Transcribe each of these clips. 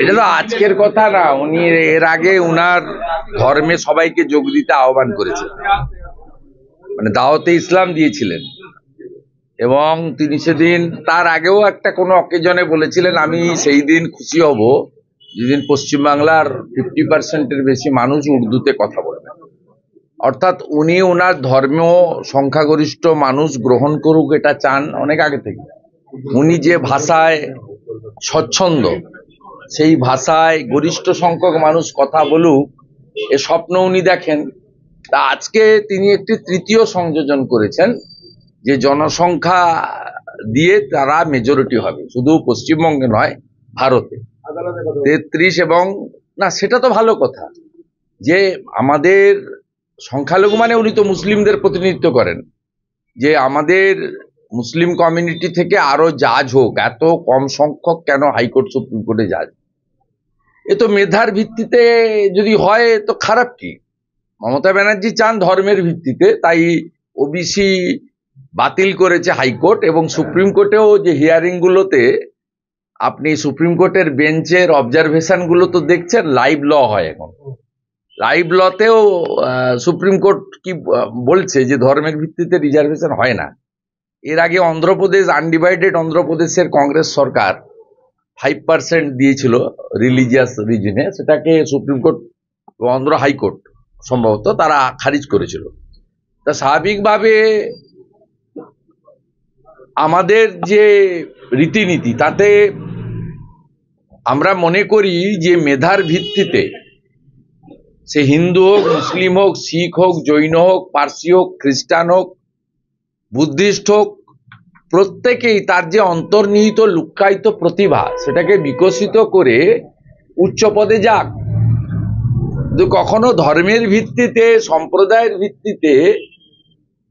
এটা তো আজকের কথা না, উনি এর আগে উনার ধর্মে সবাইকে যোগ দিতে আহ্বান করেছেন, মানে দাওয়াতে ইসলাম দিয়েছিলেন। এবং তিনি সেদিন তার আগেও একটা কোনো অকেজনে বলেছিলেন, আমি সেই দিন খুশি হব যেদিন পশ্চিমবাংলার 50%-এর বেশি মানুষ উর্দুতে কথা বলবেন। অর্থাৎ উনি ওনার ধর্ম সংখ্যাগরিষ্ঠ মানুষ গ্রহণ করুক এটা চান অনেক আগে থেকে। উনি যে ভাষায় স্বচ্ছন্দ, সেই ভাষায় গরিষ্ঠ সংখ্যক মানুষ কথা বলুক এ স্বপ্ন উনি দেখেন। তা আজকে তিনি একটি তৃতীয় সংযোজন করেছেন যে জনসংখ্যা দিয়ে তারা মেজরিটি হবে, শুধু পশ্চিমবঙ্গে নয় ভারতে 33। এবং না, সেটা তো ভালো কথা যে আমাদের সংখ্যালঘু, মানে উনি তো মুসলিমদের প্রতিনিধিত্ব করেন, যে আমাদের মুসলিম কমিউনিটি থেকে আরো জাজ হোক। এত কম সংখ্যক কেন হাইকোর্ট সুপ্রিম কোর্টে জাজ? এ তো মেধার ভিত্তিতে যদি হয় তো খারাপ কি? মমতা ব্যানার্জি চান ধর্মের ভিত্তিতে, তাই ওবিসি বাতিল করেছে হাইকোর্ট। এবং সুপ্রিম কোর্টেও যে হিয়ারিং গুলোতে আপনি সুপ্রিম কোর্টের বেঞ্চের অবজারভেশন গুলো তো দেখছেন, লাইভ ল হয় এখন। লাইভ লতেও সুপ্রিম কোর্ট কি বলছে যে ধর্মের ভিত্তিতে রিজার্ভেশন হয় না। এর আগে অন্ধ্রপ্রদেশ, আনডিভাইডেড অন্ধ্রপ্রদেশের কংগ্রেস সরকার 5% দিয়েছিল রিলিজিয়াস রিজনে, সেটাকে সুপ্রিম কোর্ট, অন্ধ্র হাইকোর্ট সম্ভবত তারা খারিজ করেছিল। তা স্বাভাবিকভাবে আমাদের যে রীতিনীতি তাতে আমরা মনে করি যে মেধার ভিত্তিতে, সে হিন্দু হোক, মুসলিম হোক, শিখ হোক, জৈন হোক, পার্সি হোক, খ্রিস্টান হোক, বুদ্ধিস্ট হোক, প্রত্যেকেই তার যে অন্তর্নিহিত লুক্কায়িত প্রতিভা সেটাকে বিকশিত করে উচ্চ পদে যাক। কিন্তু কখনো ধর্মের ভিত্তিতে, সম্প্রদায়ের ভিত্তিতে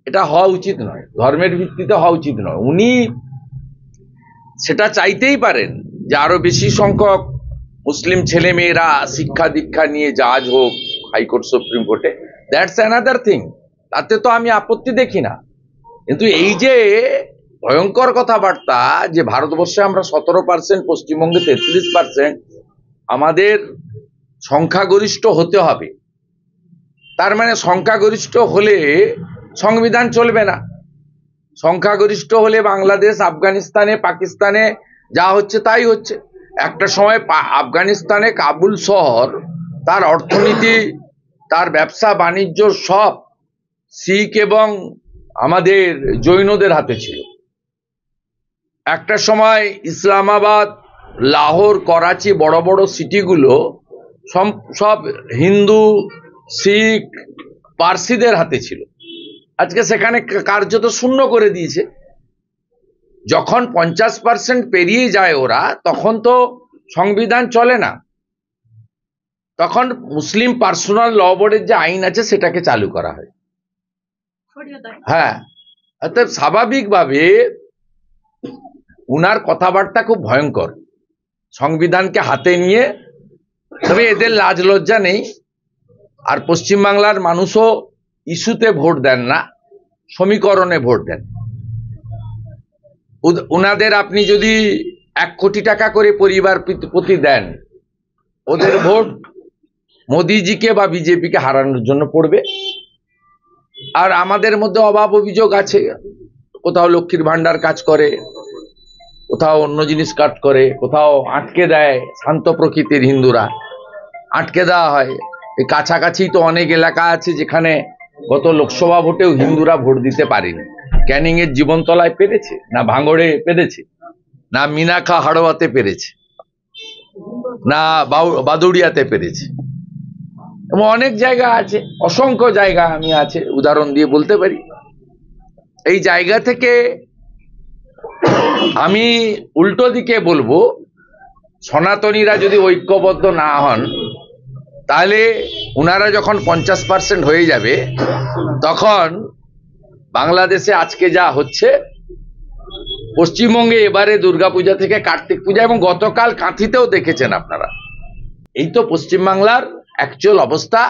এটা হওয়া উচিত নয়, ধর্মের ভিত্তিতে হওয়া উচিত নয়। উনি সেটা চাইতেই পারেন যে আরো বেশি সংখ্যক মুসলিম ছেলে মেয়েরা শিক্ষা দীক্ষা নিয়ে জাজ হোক হাইকোর্ট সুপ্রিম কোর্টে, দ্যাটস অ্যানাদার থিং, তাতে তো আমি আপত্তি দেখি না। কিন্তু এই যে ভয়ঙ্কর কথাবার্তা যে ভারতবর্ষে আমরা 17%, পশ্চিমবঙ্গে 33%, আমাদের সংখ্যাগরিষ্ঠ হতে হবে, তার মানে সংখ্যাগরিষ্ঠ হলে সংবিধান চলবে না। সংখ্যাগরিষ্ঠ হলে বাংলাদেশ, আফগানিস্তানে, পাকিস্তানে যা হচ্ছে তাই হচ্ছে। একটা সময় আফগানিস্তানে কাবুল শহর, তার অর্থনীতি, তার ব্যবসা বাণিজ্য সব শিখ এবং আমাদের জৈনদের হাতে ছিল। একটা সময় ইসলামাবাদ, লাহোর, করাচি, বড় বড় সিটিগুলো সব হিন্দু, শিখ, পার্সিদের হাতে ছিল। আজকে সেখানে কার্যত শূন্য করে দিয়েছে। যখন 50% পেরিয়ে যায় ওরা, তখন তো সংবিধান চলে না, তখন মুসলিম পার্সোনাল ল বোর্ডের যে আইন আছে সেটাকে চালু করা হয়। হ্যাঁ, অর্থাৎ স্বাভাবিকভাবে উনার কথাবার্তা খুব ভয়ঙ্কর, সংবিধানকে হাতে নিয়ে। তবে এদের লাজ লজ্জা নেই। আর পশ্চিমবাংলার মানুষও ইস্যুতে ভোট দেন না, সমীকরণে ভোট দেন। উনাদের আপনি যদি 1 কোটি টাকা করে পরিবার প্রতি দেন, ওদের ভোট মোদিজিকে বা বিজেপিকে হারানোর জন্য পড়বে। আর আমাদের মধ্যে অভাব অভিযোগ আছে, কোথাও লক্ষ্মীর ভান্ডার কাজ করে, কোথাও অন্য জিনিস কাজ করে, কোথাও আটকে দেয়। শান্ত প্রকৃতির হিন্দুরা আটকে দেওয়া হয়। এই কাছাকাছি তো অনেক এলাকা আছে যেখানে গত লোকসভা ভোটেও হিন্দুরা ভোট দিতে পারেনি। ক্যানিং এর জীবনতলায় পেরেছে, না ভাঙড়ে পেরেছে, না মিনাখা হাড়োয়াতে পেরেছে, না বাদুড়িয়াতে পেরেছে। এবং অনেক জায়গা আছে, অসংখ্য জায়গা আমি আছে, উদাহরণ দিয়ে বলতে পারি। এই জায়গা থেকে আমি উল্টো দিকে বলবো, সনাতনীরা যদি ঐক্যবদ্ধ না হন, তাহলে উনারা যখন 50% হয়ে যাবে, তখন বাংলাদেশে আজকে যা হচ্ছে, পশ্চিমবঙ্গে এবারে দুর্গাপূজা থেকে কার্তিক পূজা, এবং গতকাল কাঁথিতেও দেখেছেন আপনারা, এই তো পশ্চিমবাংলার অ্যাকচুয়াল অবস্থা।